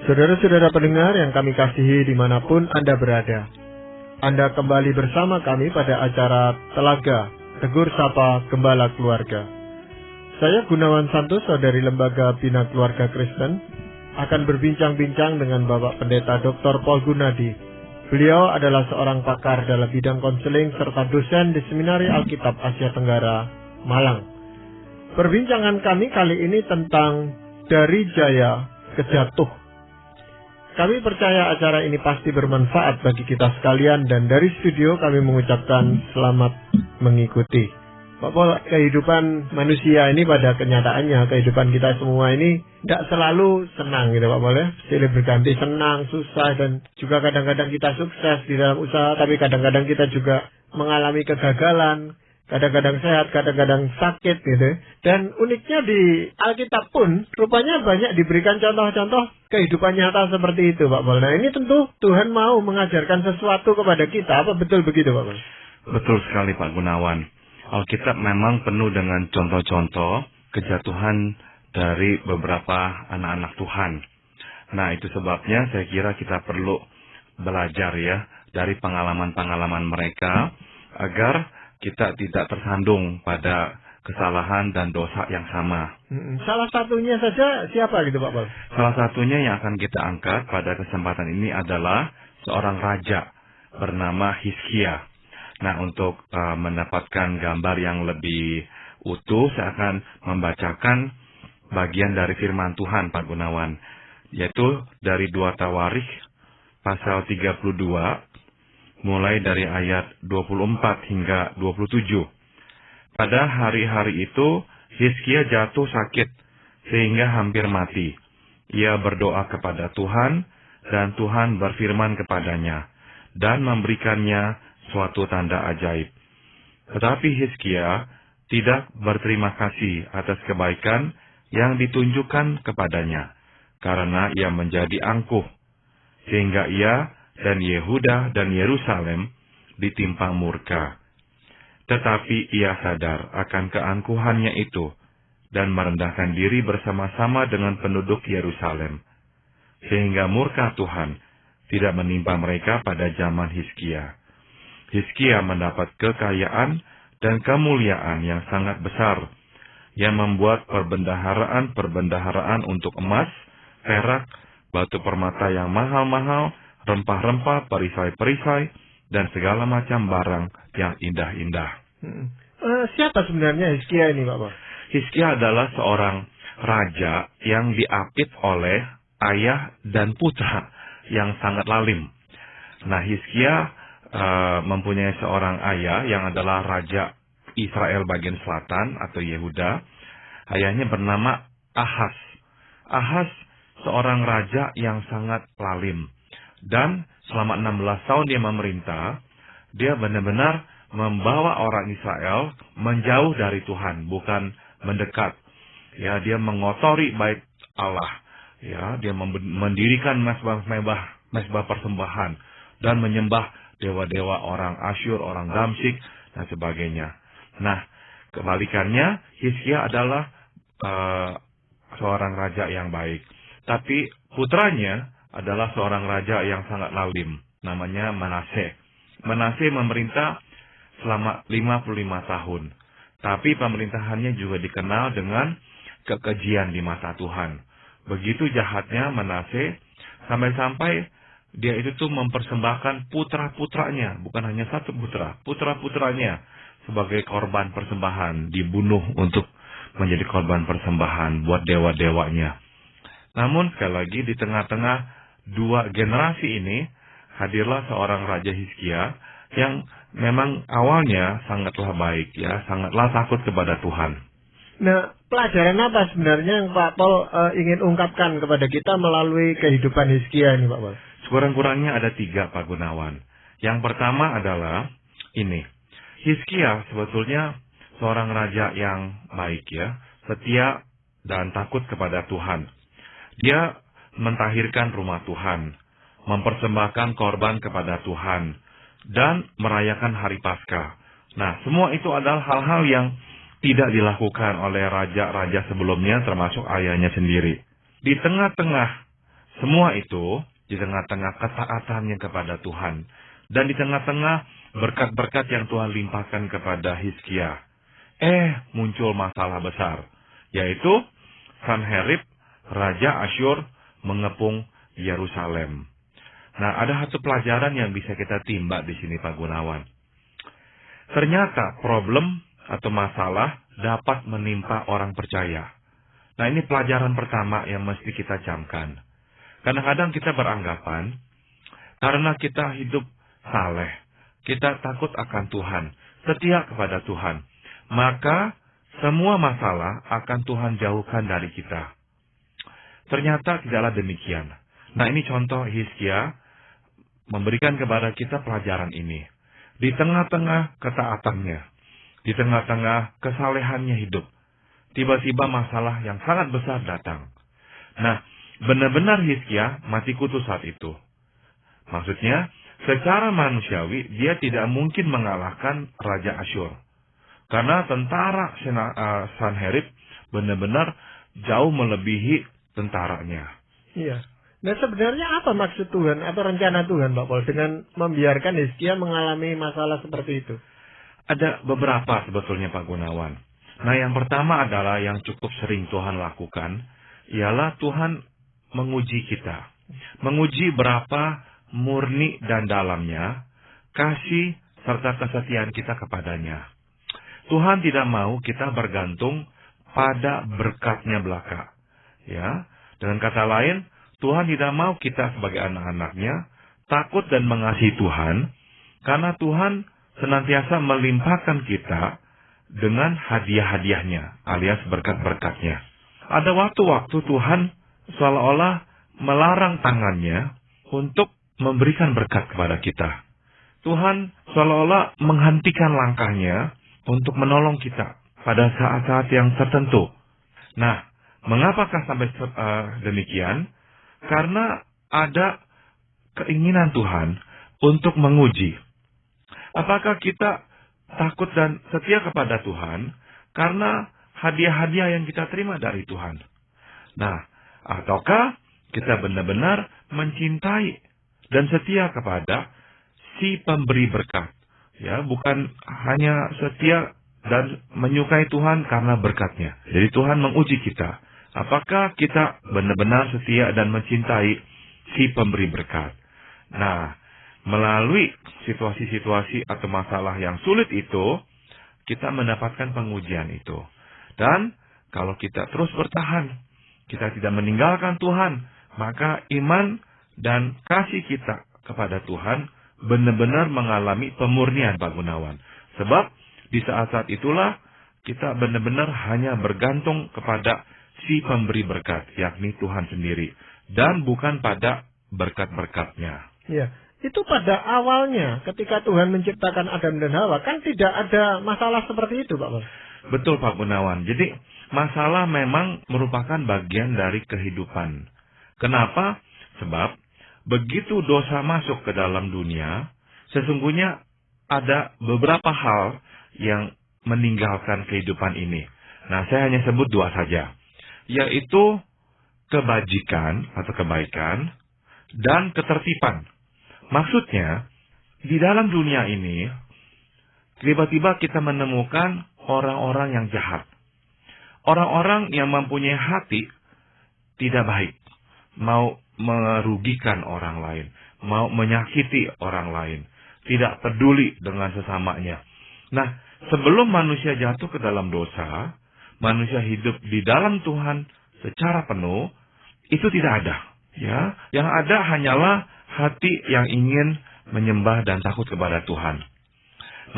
Saudara-saudara pendengar yang kami kasihi dimanapun Anda berada, Anda kembali bersama kami pada acara Telaga Tegur Sapa Gembala Keluarga. Saya Gunawan Santoso dari Lembaga Bina Keluarga Kristen akan berbincang-bincang dengan Bapak Pendeta Dr. Paul Gunadi. Beliau adalah seorang pakar dalam bidang konseling serta dosen di Seminari Alkitab Asia Tenggara, Malang. Perbincangan kami kali ini tentang dari jaya ke jatuh. Kami percaya acara ini pasti bermanfaat bagi kita sekalian dan dari studio kami mengucapkan selamat mengikuti. Pak Paul, kehidupan manusia ini pada kenyataannya, kehidupan kita semua ini tidak selalu senang gitu Pak Paul ya. Silih berganti senang, susah dan juga kadang-kadang kita sukses di dalam usaha, tapi kadang-kadang kita juga mengalami kegagalan. Kadang-kadang sehat, kadang-kadang sakit gitu. Dan uniknya di Alkitab pun rupanya banyak diberikan contoh-contoh kehidupan nyata seperti itu Pak Paul. Nah ini tentu Tuhan mau mengajarkan sesuatu kepada kita. Apa betul begitu Pak Paul? Betul sekali Pak Gunawan. Alkitab memang penuh dengan contoh-contoh kejatuhan dari beberapa anak-anak Tuhan. Nah itu sebabnya saya kira kita perlu belajar ya dari pengalaman-pengalaman mereka agar kita tidak tersandung pada kesalahan dan dosa yang sama. Salah satunya saja siapa gitu Pak Paul? Salah satunya yang akan kita angkat pada kesempatan ini adalah seorang raja bernama Hizkia. Nah, untuk mendapatkan gambar yang lebih utuh, saya akan membacakan bagian dari firman Tuhan Pak Gunawan, yaitu dari 2 Tawarikh pasal 32, mulai dari ayat 24 hingga 27. Pada hari-hari itu, Hizkia jatuh sakit sehingga hampir mati. Ia berdoa kepada Tuhan, dan Tuhan berfirman kepadanya, dan memberikannya suatu tanda ajaib. Tetapi Hizkia tidak berterima kasih atas kebaikan yang ditunjukkan kepadanya, karena ia menjadi angkuh, sehingga ia dan Yehuda dan Yerusalem ditimpa murka. Tetapi ia sadar akan keangkuhannya itu dan merendahkan diri bersama-sama dengan penduduk Yerusalem, sehingga murka Tuhan tidak menimpa mereka pada zaman Hizkia. Hizkia mendapat kekayaan dan kemuliaan yang sangat besar, yang membuat perbendaharaan untuk emas, perak, batu permata yang mahal-mahal, rempah-rempah, perisai-perisai, dan segala macam barang yang indah-indah. Siapa sebenarnya Hizkia ini, Pak? Hizkia adalah seorang raja yang diapit oleh ayah dan putra yang sangat lalim. Nah, Hizkia mempunyai seorang ayah yang adalah raja Israel bagian selatan atau Yehuda. Ayahnya bernama Ahaz. Ahaz seorang raja yang sangat lalim. Dan selama 16 tahun dia memerintah, dia benar-benar membawa orang Israel menjauh dari Tuhan, bukan mendekat. Ya, dia mengotori bait Allah. Ya, dia mendirikan mezbah persembahan dan menyembah dewa-dewa orang Asyur, orang Damsyik dan sebagainya. Nah, kebalikannya Hizkia adalah seorang raja yang baik. Tapi putranya adalah seorang raja yang sangat lalim, namanya Manasye. Manasye memerintah selama 55 tahun. Tapi pemerintahannya juga dikenal dengan kekejian di mata Tuhan. Begitu jahatnya Manasye, sampai-sampai dia itu tuh mempersembahkan putra-putranya, bukan hanya satu putra, putra-putranya sebagai korban persembahan, dibunuh untuk menjadi korban persembahan buat dewa-dewanya. Namun sekali lagi di tengah-tengah dua generasi ini, hadirlah seorang Raja Hizkia yang memang awalnya sangatlah baik, ya, sangatlah takut kepada Tuhan. Nah, pelajaran apa sebenarnya yang Pak Paul ingin ungkapkan kepada kita melalui kehidupan Hizkia ini, Pak Paul? Sekurang-kurangnya ada 3, Pak Gunawan. Yang pertama adalah ini. Hizkia sebetulnya seorang raja yang baik, ya, setia dan takut kepada Tuhan. Dia mentahirkan rumah Tuhan, mempersembahkan korban kepada Tuhan, dan merayakan hari Paskah. Nah, semua itu adalah hal-hal yang tidak dilakukan oleh raja-raja sebelumnya, termasuk ayahnya sendiri. Di tengah-tengah Semua itu di tengah-tengah ketaatannya kepada Tuhan. Dan di tengah-tengah berkat-berkat yang Tuhan limpahkan kepada Hizkia. Muncul masalah besar. Yaitu Sanherib, Raja Asyur, mengepung Yerusalem. Nah, ada satu pelajaran yang bisa kita timba di sini, Pak Gunawan. Ternyata problem atau masalah dapat menimpa orang percaya. Nah, ini pelajaran pertama yang mesti kita camkan. Kadang-kadang kita beranggapan, karena kita hidup saleh, kita takut akan Tuhan, setia kepada Tuhan, maka semua masalah akan Tuhan jauhkan dari kita. Ternyata tidaklah demikian. Nah, ini contoh Hizkia memberikan kepada kita pelajaran ini. Di tengah-tengah ketaatannya, di tengah-tengah kesalehannya hidup, tiba-tiba masalah yang sangat besar datang. Nah, benar-benar Hizkia mati kutu saat itu. Maksudnya, secara manusiawi, dia tidak mungkin mengalahkan Raja Asyur. Karena tentara Sanherib benar-benar jauh melebihi tentaranya. Iya. Nah, sebenarnya apa maksud Tuhan atau rencana Tuhan, Pak Paul, dengan membiarkan Hizkia mengalami masalah seperti itu? Ada beberapa sebetulnya, Pak Gunawan. Nah, yang pertama adalah yang cukup sering Tuhan lakukan, ialah Tuhan menguji kita. Menguji berapa murni dan dalamnya kasih serta kesetiaan kita kepadanya. Tuhan tidak mau kita bergantung pada berkatnya belaka. Ya, dengan kata lain, Tuhan tidak mau kita sebagai anak-anaknya takut dan mengasihi Tuhan, karena Tuhan senantiasa melimpahkan kita dengan hadiah-hadiahnya, alias berkat-berkatnya. Ada waktu-waktu Tuhan seolah-olah melarang tangannya untuk memberikan berkat kepada kita. Tuhan seolah-olah menghentikan langkahnya untuk menolong kita pada saat-saat yang tertentu. Nah, mengapakah sampai demikian? Karena ada keinginan Tuhan untuk menguji. Apakah kita takut dan setia kepada Tuhan karena hadiah-hadiah yang kita terima dari Tuhan? Nah, ataukah kita benar-benar mencintai dan setia kepada si pemberi berkat? Ya, bukan hanya setia dan menyukai Tuhan karena berkatnya. Jadi Tuhan menguji kita. Apakah kita benar-benar setia dan mencintai si pemberi berkat? Nah, melalui situasi-situasi atau masalah yang sulit itu, kita mendapatkan pengujian itu. Dan kalau kita terus bertahan, kita tidak meninggalkan Tuhan, maka iman dan kasih kita kepada Tuhan benar-benar mengalami pemurnian, Pak Gunawan. Sebab di saat-saat itulah kita benar-benar hanya bergantung kepada si pemberi berkat, yakni Tuhan sendiri, dan bukan pada berkat-berkatnya. Ya, itu pada awalnya ketika Tuhan menciptakan Adam dan Hawa, kan tidak ada masalah seperti itu, Pak Paul. Betul, Pak Gunawan. Jadi masalah memang merupakan bagian dari kehidupan. Kenapa? Sebab begitu dosa masuk ke dalam dunia, sesungguhnya ada beberapa hal yang meninggalkan kehidupan ini. Nah, saya hanya sebut dua saja, yaitu kebajikan atau kebaikan dan ketertiban. Maksudnya, di dalam dunia ini, tiba-tiba kita menemukan orang-orang yang jahat. Orang-orang yang mempunyai hati tidak baik, mau merugikan orang lain, mau menyakiti orang lain, tidak peduli dengan sesamanya. Nah, sebelum manusia jatuh ke dalam dosa, manusia hidup di dalam Tuhan secara penuh, itu tidak ada. Ya, yang ada hanyalah hati yang ingin menyembah dan takut kepada Tuhan.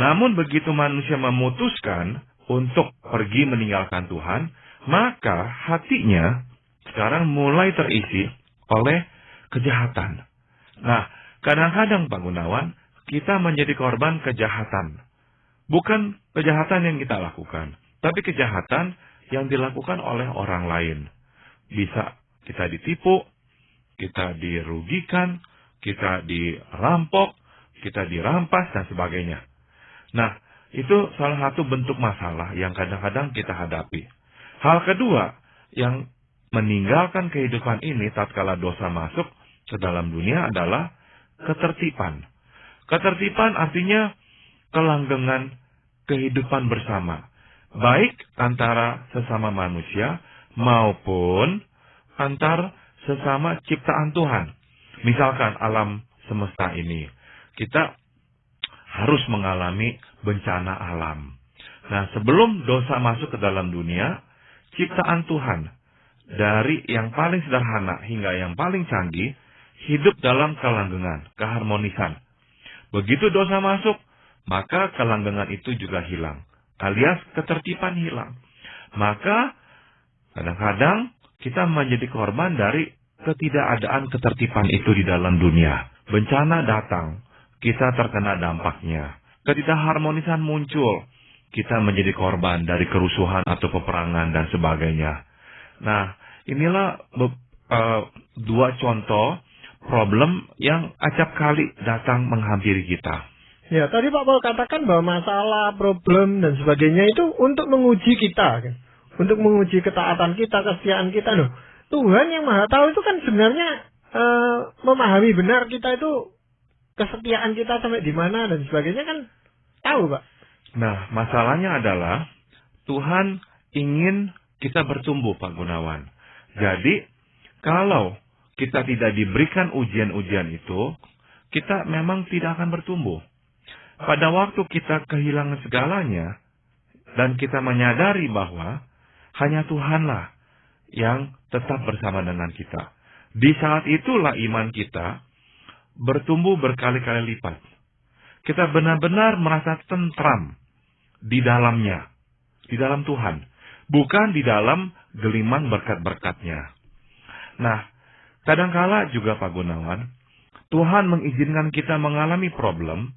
Namun begitu manusia memutuskan untuk pergi meninggalkan Tuhan, maka hatinya sekarang mulai terisi oleh kejahatan. Nah, kadang-kadang Pak Gunawan, kita menjadi korban kejahatan. Bukan kejahatan yang kita lakukan, tapi kejahatan yang dilakukan oleh orang lain. Bisa kita ditipu, kita dirugikan, kita dirampok, kita dirampas, dan sebagainya. Nah, itu salah satu bentuk masalah yang kadang-kadang kita hadapi. Hal kedua yang meninggalkan kehidupan ini tatkala dosa masuk ke dalam dunia adalah ketertiban. Ketertiban artinya kelanggengan kehidupan bersama, baik antara sesama manusia maupun antar sesama ciptaan Tuhan. Misalkan alam semesta ini, kita harus mengalami bencana alam. Nah, sebelum dosa masuk ke dalam dunia, ciptaan Tuhan, dari yang paling sederhana hingga yang paling canggih, hidup dalam kelanggengan, keharmonisan. Begitu dosa masuk, maka kelanggengan itu juga hilang, alias ketertiban hilang. Maka, kadang-kadang kita menjadi korban dari ketidakadaan ketertiban itu di dalam dunia. Bencana datang, kita terkena dampaknya. Ketidakharmonisan muncul, kita menjadi korban dari kerusuhan atau peperangan dan sebagainya. Nah, inilah dua contoh problem yang acap kali datang menghampiri kita. Ya, tadi Pak Paul katakan bahwa masalah, problem, dan sebagainya itu untuk menguji kita, kan? Untuk menguji ketaatan kita, kesetiaan kita. Loh, Tuhan yang Maha Tahu itu kan sebenarnya memahami benar kita itu, kesetiaan kita sampai di mana dan sebagainya kan tahu, Pak. Nah, masalahnya adalah Tuhan ingin kita bertumbuh, Pak Gunawan. Jadi, kalau kita tidak diberikan ujian-ujian itu, kita memang tidak akan bertumbuh. Pada waktu kita kehilangan segalanya, dan kita menyadari bahwa hanya Tuhanlah yang tetap bersama dengan kita. Di saat itulah iman kita bertumbuh berkali-kali lipat. Kita benar-benar merasa tentram di dalamnya, di dalam Tuhan, bukan di dalam geliman berkat-berkatnya. Nah, kadangkala juga Pak Gunawan, Tuhan mengizinkan kita mengalami problem,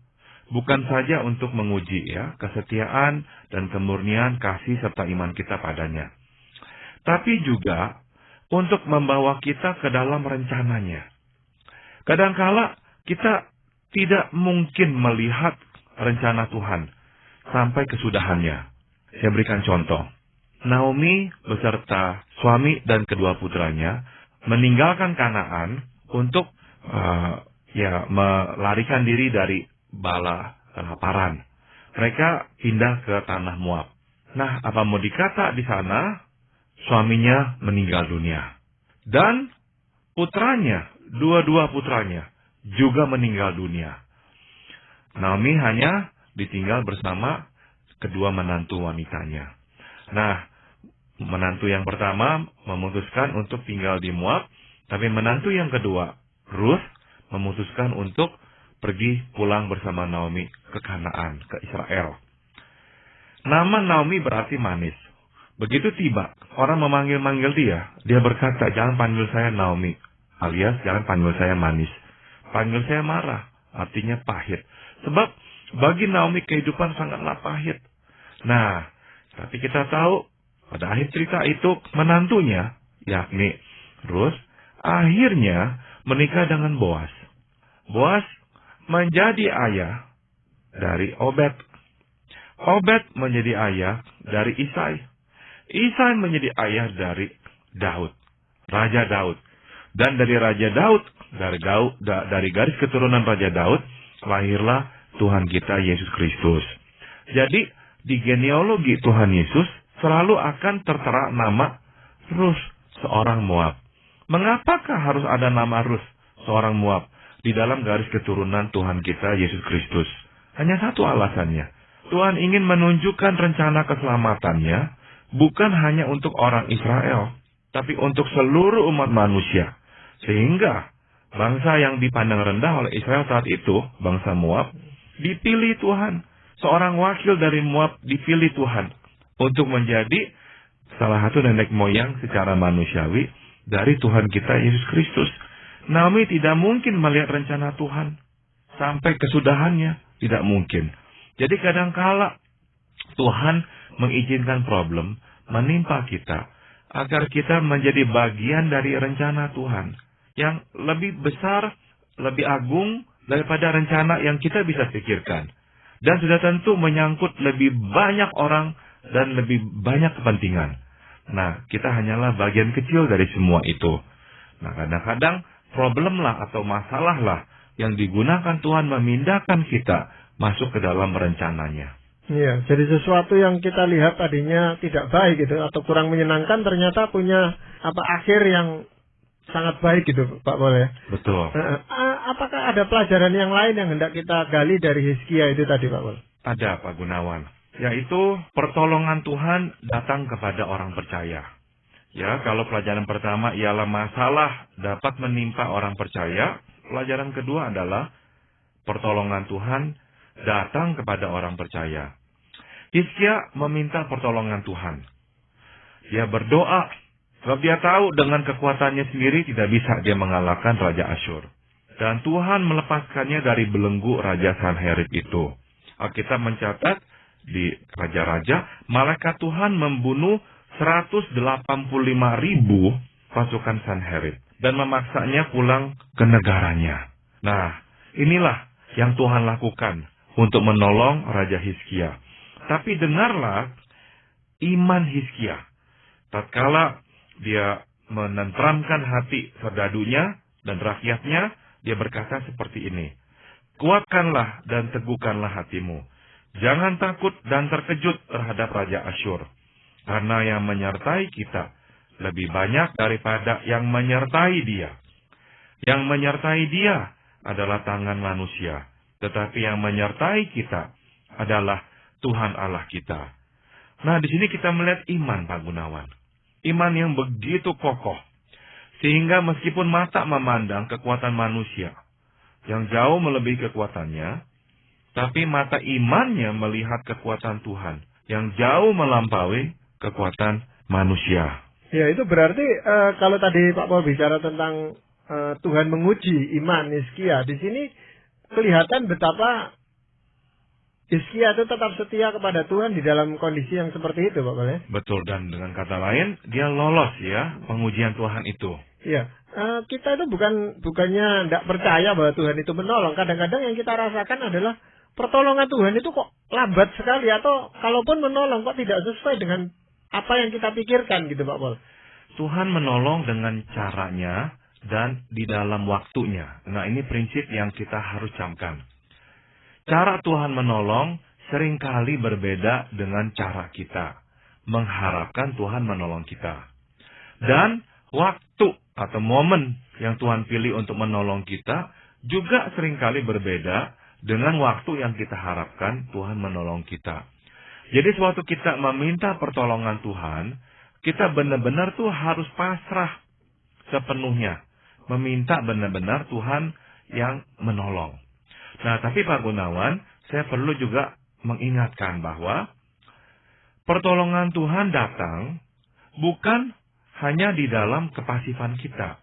bukan saja untuk menguji kesetiaan dan kemurnian kasih serta iman kita padanya, tapi juga untuk membawa kita ke dalam rencananya. Kadangkala kita tidak mungkin melihat rencana Tuhan sampai kesudahannya. Saya berikan contoh. Naomi beserta suami dan kedua putranya meninggalkan Kanaan untuk melarikan diri dari bala kelaparan. Mereka pindah ke tanah Moab. Nah, apa mau dikata di sana? Suaminya meninggal dunia. Dan putranya, dua-dua putranya juga meninggal dunia. Naomi hanya ditinggal bersama kedua menantu wanitanya. Nah, menantu yang pertama memutuskan untuk tinggal di Moab, tapi menantu yang kedua, Ruth, memutuskan untuk pergi pulang bersama Naomi ke Kanaan, ke Israel. Nama Naomi berarti manis. Begitu tiba, orang memanggil-manggil dia berkata, jangan panggil saya Naomi, alias jangan panggil saya manis. Panggil saya marah, artinya pahit. Sebab bagi Naomi kehidupan sangatlah pahit. Nah, tapi kita tahu pada akhir cerita itu menantunya, yakni Ruth, akhirnya menikah dengan Boas. Boas menjadi ayah dari Obed. Obed menjadi ayah dari Isai. Isai menjadi ayah dari Daud, Raja Daud. Dan dari Raja Daud, dari garis keturunan Raja Daud, lahirlah Tuhan kita Yesus Kristus. Jadi, di genealogi Tuhan Yesus selalu akan tertera nama Ruth, seorang Moab. Mengapakah harus ada nama Ruth, seorang Moab, di dalam garis keturunan Tuhan kita Yesus Kristus? Hanya satu alasannya. Tuhan ingin menunjukkan rencana keselamatannya, bukan hanya untuk orang Israel, tapi untuk seluruh umat manusia. Sehingga bangsa yang dipandang rendah oleh Israel saat itu, bangsa Moab, dipilih Tuhan. Seorang wakil dari Moab dipilih Tuhan untuk menjadi salah satu nenek moyang secara manusiawi dari Tuhan kita Yesus Kristus. Naomi tidak mungkin melihat rencana Tuhan sampai kesudahannya, tidak mungkin. Jadi kadangkala Tuhan mengizinkan problem menimpa kita agar kita menjadi bagian dari rencana Tuhan yang lebih besar, lebih agung daripada rencana yang kita bisa pikirkan. Dan sudah tentu menyangkut lebih banyak orang dan lebih banyak kepentingan. Nah, kita hanyalah bagian kecil dari semua itu. Nah, kadang-kadang problem lah atau masalah lah yang digunakan Tuhan memindahkan kita masuk ke dalam rencananya. Iya, jadi sesuatu yang kita lihat tadinya tidak baik gitu atau kurang menyenangkan ternyata punya akhir yang sangat baik gitu, Pak Pol ya. Betul. Apakah ada pelajaran yang lain yang hendak kita gali dari Hizkia itu tadi, Pak Pol? Ada, Pak Gunawan. Yaitu pertolongan Tuhan datang kepada orang percaya. Ya, kalau pelajaran pertama ialah masalah dapat menimpa orang percaya, pelajaran kedua adalah pertolongan Tuhan datang kepada orang percaya. Hizkia meminta pertolongan Tuhan. Dia berdoa, sebab dia tahu dengan kekuatannya sendiri tidak bisa dia mengalahkan Raja Asyur. Dan Tuhan melepaskannya dari belenggu Raja Sanherib itu. Alkitab mencatat di Raja-Raja, malaikat Tuhan membunuh 185.000 pasukan Sanherib dan memaksanya pulang ke negaranya. Nah, inilah yang Tuhan lakukan untuk menolong Raja Hizkia. Tapi dengarlah iman Hizkia. Tatkala dia menenteramkan hati serdadunya dan rakyatnya, dia berkata seperti ini, "Kuatkanlah dan teguhkanlah hatimu. Jangan takut dan terkejut terhadap Raja Asyur, karena yang menyertai kita lebih banyak daripada yang menyertai dia. Yang menyertai dia adalah tangan manusia, tetapi yang menyertai kita adalah Tuhan Allah kita." Nah, di sini kita melihat iman, Pak Gunawan. Iman yang begitu kokoh, sehingga meskipun mata memandang kekuatan manusia yang jauh melebihi kekuatannya, tapi mata imannya melihat kekuatan Tuhan yang jauh melampaui kekuatan manusia. Ya, itu berarti kalau tadi Pak Paul bicara tentang Tuhan menguji iman Hizkia, di sini kelihatan betapa Hizkia itu tetap setia kepada Tuhan di dalam kondisi yang seperti itu, Pak Paul ya. Betul, dan dengan kata lain, dia lolos ya pengujian Tuhan itu. Iya, kita itu bukannya tidak percaya bahwa Tuhan itu menolong. Kadang-kadang yang kita rasakan adalah pertolongan Tuhan itu kok lambat sekali, atau kalaupun menolong kok tidak sesuai dengan apa yang kita pikirkan gitu, Pak Paul. Tuhan menolong dengan caranya dan di dalam waktunya. Nah, ini prinsip yang kita harus camkan. Cara Tuhan menolong seringkali berbeda dengan cara kita mengharapkan Tuhan menolong kita. Dan waktu atau momen yang Tuhan pilih untuk menolong kita juga seringkali berbeda dengan waktu yang kita harapkan Tuhan menolong kita. Jadi sewaktu kita meminta pertolongan Tuhan, kita benar-benar tuh harus pasrah sepenuhnya. Meminta benar-benar Tuhan yang menolong. Nah, tapi Pak Gunawan, saya perlu juga mengingatkan bahwa pertolongan Tuhan datang bukan hanya di dalam kepasifan kita.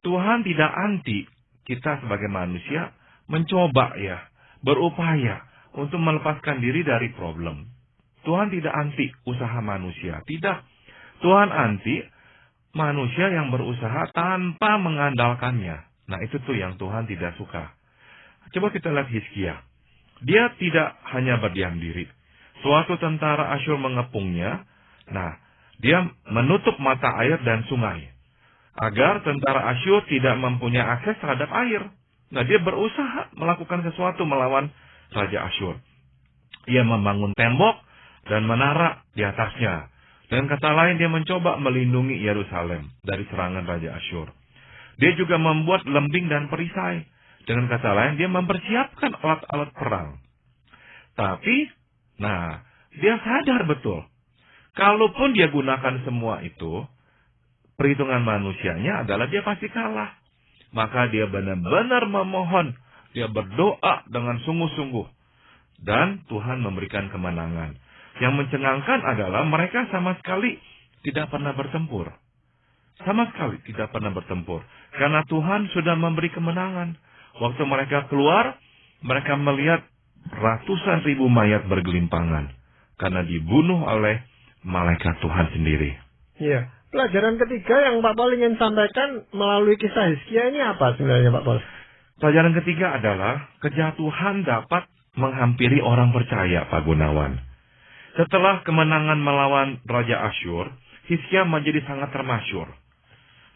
Tuhan tidak anti kita sebagai manusia mencoba ya, berupaya untuk melepaskan diri dari problem. Tuhan tidak anti usaha manusia. Tidak. Tuhan anti manusia yang berusaha tanpa mengandalkannya. Nah, itu tuh yang Tuhan tidak suka. Coba kita lihat Hizkia. Dia tidak hanya berdiam diri. Suatu tentara Asyur mengepungnya. Nah, dia menutup mata air dan sungai, agar tentara Asyur tidak mempunyai akses terhadap air. Nah, dia berusaha melakukan sesuatu melawan Raja Asyur. Ia membangun tembok dan menara di atasnya. Dengan kata lain, dia mencoba melindungi Yerusalem dari serangan Raja Asyur. Dia juga membuat lembing dan perisai. Dengan kata lain, dia mempersiapkan alat-alat perang. Tapi, nah, dia sadar betul. Kalaupun dia gunakan semua itu, perhitungan manusianya adalah dia pasti kalah. Maka dia benar-benar memohon. Dia berdoa dengan sungguh-sungguh. Dan Tuhan memberikan kemenangan. Yang mencengangkan adalah mereka sama sekali tidak pernah bertempur. Sama sekali tidak pernah bertempur. Karena Tuhan sudah memberi kemenangan. Waktu mereka keluar, mereka melihat ratusan ribu mayat bergelimpangan. Karena dibunuh oleh malaikat Tuhan sendiri. Iya. Pelajaran ketiga yang Pak Paul ingin sampaikan melalui kisah Hizkia ini apa sebenarnya, Pak Paul? Pelajaran ketiga adalah kejatuhan dapat menghampiri orang percaya, Pak Gunawan. Setelah kemenangan melawan Raja Asyur, Hizkia menjadi sangat termasyur.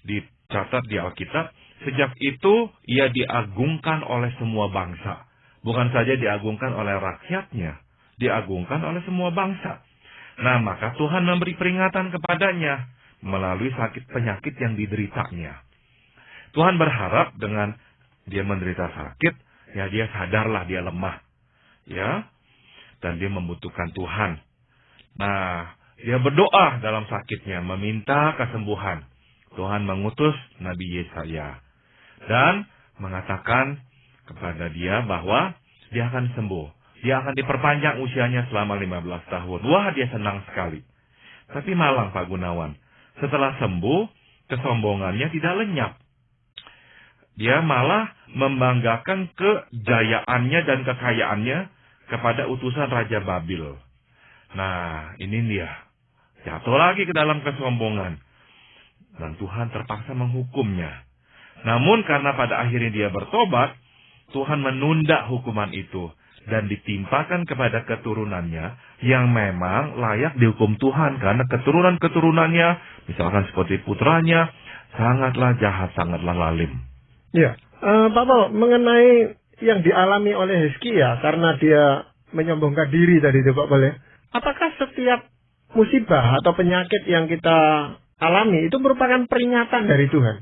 Dicatat di Alkitab, sejak itu ia diagungkan oleh semua bangsa. Bukan saja diagungkan oleh rakyatnya, diagungkan oleh semua bangsa. Nah, maka Tuhan memberi peringatan kepadanya melalui sakit penyakit yang dideritanya. Tuhan berharap dengan dia menderita sakit, ya dia sadarlah dia lemah, ya, dan dia membutuhkan Tuhan. Nah, dia berdoa dalam sakitnya, meminta kesembuhan. Tuhan mengutus Nabi Yesaya dan mengatakan kepada dia bahwa dia akan sembuh. Dia akan diperpanjang usianya selama 15 tahun. Wah, dia senang sekali. Tapi malang Pak Gunawan, setelah sembuh, kesombongannya tidak lenyap. Dia malah membanggakan kejayaannya dan kekayaannya kepada utusan Raja Babil. Nah, ini dia. Jatuh lagi ke dalam kesombongan. Dan Tuhan terpaksa menghukumnya. Namun karena pada akhirnya dia bertobat, Tuhan menunda hukuman itu dan ditimpakan kepada keturunannya yang memang layak dihukum Tuhan karena keturunan-keturunannya, misalkan seperti putranya, sangatlah jahat, sangatlah lalim. Ya, Pak Paul, mengenai yang dialami oleh Hizkia karena dia menyombongkan diri tadi itu Pak Paul, ya. Apakah setiap musibah atau penyakit yang kita alami itu merupakan peringatan dari Tuhan?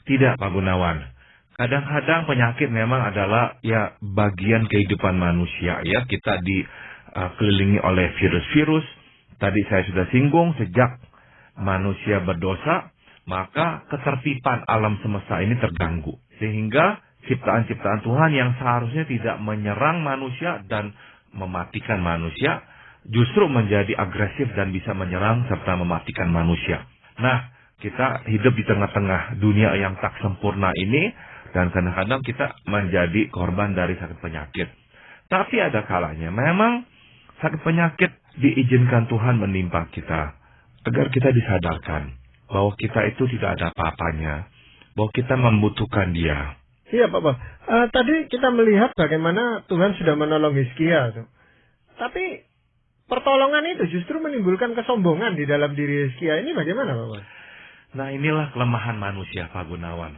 Tidak, Pak Gunawan. Kadang-kadang penyakit memang adalah ya bagian kehidupan manusia, ya. Kita dikelilingi oleh virus-virus. Tadi saya sudah singgung, sejak manusia berdosa, maka ketertiban alam semesta ini terganggu. Sehingga ciptaan-ciptaan Tuhan yang seharusnya tidak menyerang manusia dan mematikan manusia, justru menjadi agresif dan bisa menyerang serta mematikan manusia. Nah, kita hidup di tengah-tengah dunia yang tak sempurna ini, dan kadang-kadang kita menjadi korban dari sakit penyakit. Tapi ada kalanya memang sakit penyakit diizinkan Tuhan menimpa kita, agar kita disadarkan bahwa kita itu tidak ada apa-apanya, bahwa kita membutuhkan Dia. Iya Pak Paul. Tadi kita melihat bagaimana Tuhan sudah menolong Hizkia. Tapi pertolongan itu justru menimbulkan kesombongan di dalam diri Hizkia. Ini bagaimana Pak Paul? Nah, inilah kelemahan manusia, Pak Gunawan.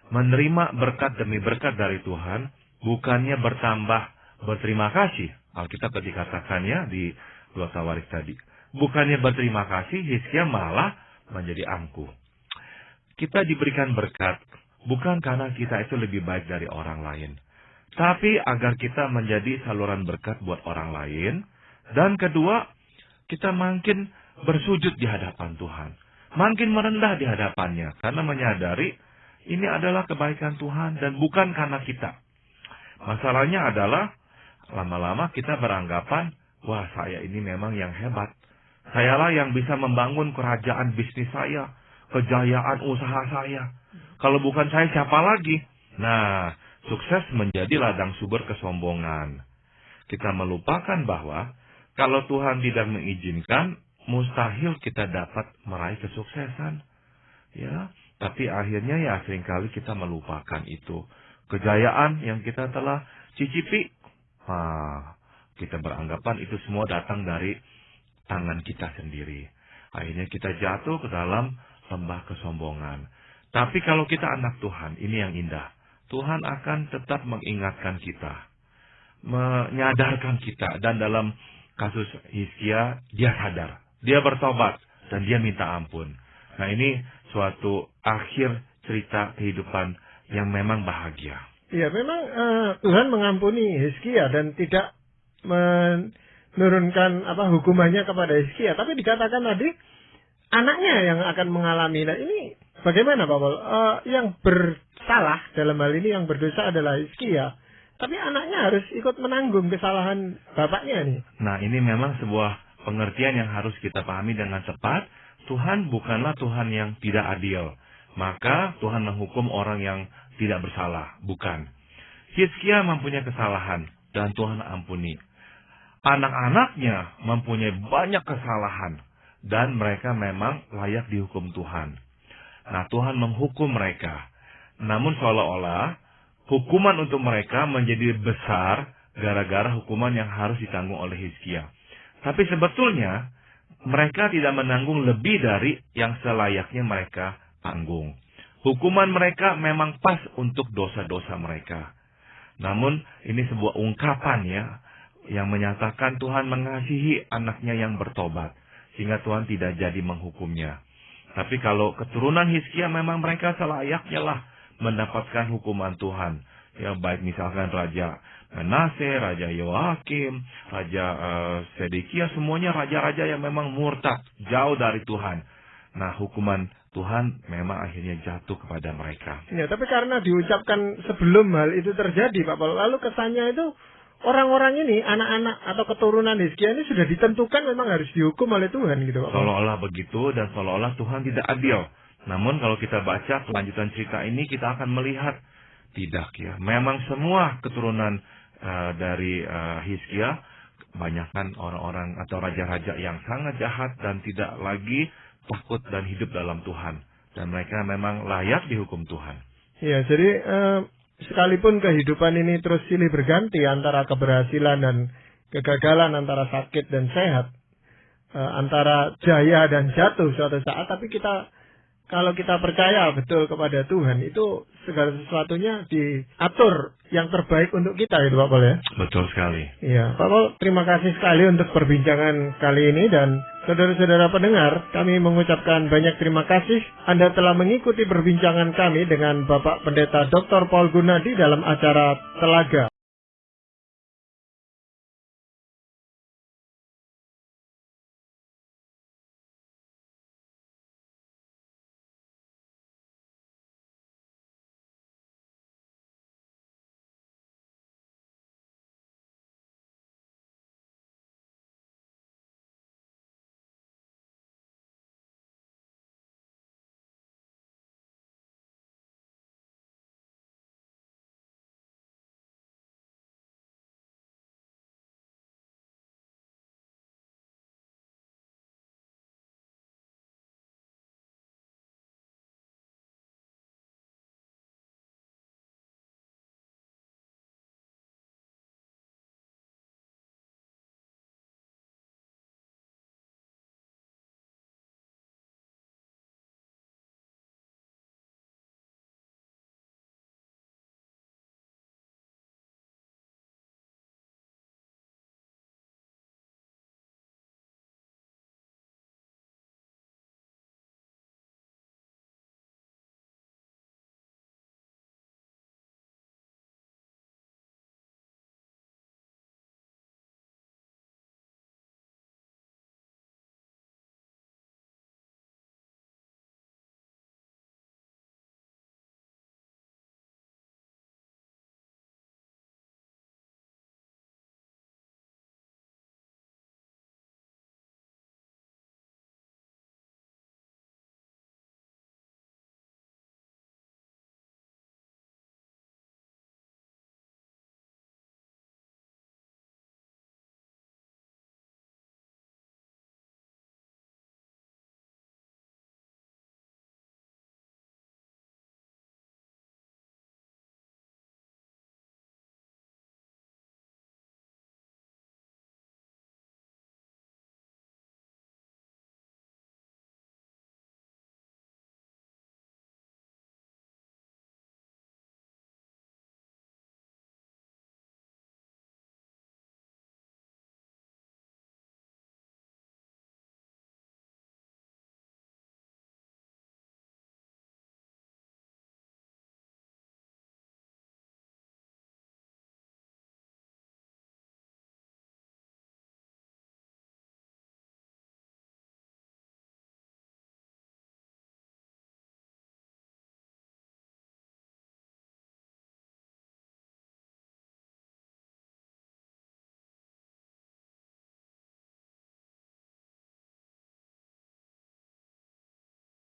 Menerima berkat demi berkat dari Tuhan, bukannya bertambah berterima kasih. Alkitab tadi katakannya di 2 Tawarik tadi. Bukannya berterima kasih, Hizkia malah menjadi angkuh. Kita diberikan berkat, bukan karena kita itu lebih baik dari orang lain, tapi agar kita menjadi saluran berkat buat orang lain. Dan kedua, kita makin bersujud di hadapan Tuhan, makin merendah di hadapannya, karena menyadari ini adalah kebaikan Tuhan dan bukan karena kita. Masalahnya adalah lama-lama kita beranggapan, wah saya ini memang yang hebat. Sayalah yang bisa membangun kerajaan bisnis saya, kejayaan usaha saya. Kalau bukan saya, siapa lagi? Nah, sukses menjadi ladang sumber kesombongan. Kita melupakan bahwa kalau Tuhan tidak mengizinkan, mustahil kita dapat meraih kesuksesan. Ya, tapi akhirnya ya seringkali kita melupakan itu. Kejayaan yang kita telah cicipi, kita beranggapan itu semua datang dari tangan kita sendiri. Akhirnya kita jatuh ke dalam lembah kesombongan. Tapi kalau kita anak Tuhan, ini yang indah. Tuhan akan tetap mengingatkan kita, menyadarkan kita. Dan dalam kasus Hizkia, dia sadar, dia bertobat, dan dia minta ampun. Nah, ini suatu akhir cerita kehidupan yang memang bahagia. Iya, memang Tuhan mengampuni Hizkia dan tidak menurunkan hukumannya kepada Hizkia. Tapi dikatakan tadi, anaknya yang akan mengalami. Nah, ini bagaimana Pak Paul? Yang bersalah dalam hal ini, yang berdosa adalah Hizkia. Tapi anaknya harus ikut menanggung kesalahan bapaknya nih. Nah, ini memang sebuah pengertian yang harus kita pahami dengan tepat. Tuhan bukanlah Tuhan yang tidak adil. Maka Tuhan menghukum orang yang tidak bersalah. Bukan. Hizkia mempunyai kesalahan dan Tuhan ampuni. Anak-anaknya mempunyai banyak kesalahan dan mereka memang layak dihukum Tuhan. Nah, Tuhan menghukum mereka. Namun seolah-olah hukuman untuk mereka menjadi besar gara-gara hukuman yang harus ditanggung oleh Hizkia. Tapi sebetulnya mereka tidak menanggung lebih dari yang selayaknya mereka tanggung. Hukuman mereka memang pas untuk dosa-dosa mereka. Namun ini sebuah ungkapan ya, yang menyatakan Tuhan mengasihi anaknya yang bertobat, sehingga Tuhan tidak jadi menghukumnya. Tapi kalau keturunan Hizkia memang mereka selayaknya lah mendapatkan hukuman Tuhan. Ya, baik misalkan Raja Manase, Raja Yoakim, Raja Sedekia, semuanya raja-raja yang memang murtad, jauh dari Tuhan. Nah, hukuman Tuhan memang akhirnya jatuh kepada mereka. Ya, tapi karena diucapkan sebelum hal itu terjadi, Pak Paul, lalu kesannya itu orang-orang ini, anak-anak atau keturunan Hizkia ini sudah ditentukan memang harus dihukum oleh Tuhan gitu, Pak Paul. Seolah-olah begitu dan seolah-olah Tuhan tidak adil. Namun kalau kita baca kelanjutan cerita ini, kita akan melihat tidak ya. Memang semua keturunan dari Hizkia, kebanyakan orang-orang atau raja-raja yang sangat jahat dan tidak lagi takut dan hidup dalam Tuhan. Dan mereka memang layak dihukum Tuhan. Ya, jadi sekalipun kehidupan ini terus silih berganti antara keberhasilan dan kegagalan, antara sakit dan sehat, antara jaya dan jatuh suatu saat, tapi kalau kita percaya betul kepada Tuhan, itu segala sesuatunya diatur yang terbaik untuk kita, gitu Pak Paul ya. Betul sekali. Iya, Pak Paul, terima kasih sekali untuk perbincangan kali ini, dan saudara-saudara pendengar, kami mengucapkan banyak terima kasih Anda telah mengikuti perbincangan kami dengan Bapak Pendeta Dr. Paul Gunadi dalam acara Telaga.